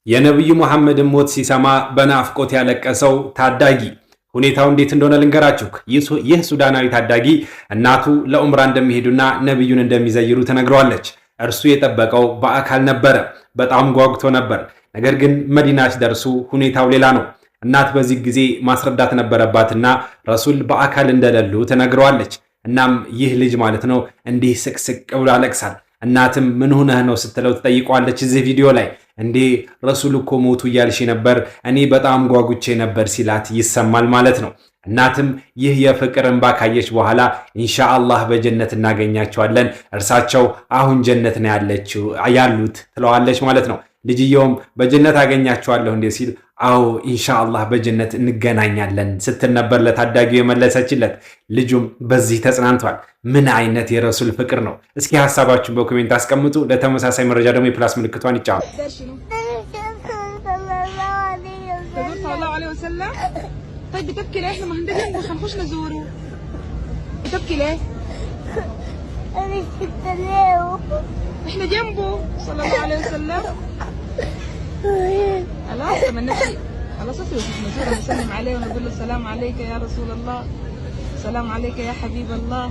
የነብዩ መሐመድ ሞት ሲሰማ በናፍቆት ያለቀሰው ታዳጊ ሁኔታው እንዴት እንደሆነ ልንገራችሁ። ይህ ሱዳናዊ ታዳጊ እናቱ ለኡምራ እንደሚሄዱና ነብዩን እንደሚዘይሩ ተነግረዋለች። እርሱ የጠበቀው በአካል ነበረ። በጣም ጓጉቶ ነበር። ነገር ግን መዲና ሲደርሱ ሁኔታው ሌላ ነው። እናት በዚህ ጊዜ ማስረዳት ነበረባትና ረሱል በአካል እንደሌሉ ተነግረዋለች። እናም ይህ ልጅ ማለት ነው እንዲህ ስቅስቅ ብሎ ያለቅሳል። እናትም ምን ሆነህ ነው ስትለው ትጠይቋለች። እዚህ ቪዲዮ ላይ እንዴ ረሱል እኮ ሞቱ እያልሽ ነበር፣ እኔ በጣም ጓጉቼ ነበር ሲላት ይሰማል ማለት ነው። እናትም ይህ የፍቅር እንባ ካየች በኋላ ኢንሻአላህ በጀነት እናገኛቸዋለን፣ እርሳቸው አሁን ጀነት ነው ያሉት ትለዋለች ማለት ነው። ልጅየውም በጀነት አገኛቸዋለሁ እንዴ ሲል አዎ ኢንሻአላህ በጀነት እንገናኛለን ስትል ነበር ለታዳጊው የመለሰችለት። ልጁም በዚህ ተጽናንቷል። ምን አይነት የረሱል ፍቅር ነው! እስኪ ሐሳባችሁን በኮሜንት አስቀምጡ። ለተመሳሳይ መረጃ ደግሞ የፕላስ ምልክቷን ይጫኑ። طيب بتبكي ليه؟ احنا ما عندنا جنبه حنخش نزوره. بتبكي ليه؟ انا كنت له احنا جنبه صلى الله عليه وسلم. خلاص لما نجي خلاص نزوره نسلم عليه ونقول له السلام عليك يا رسول الله، السلام عليك يا حبيب الله.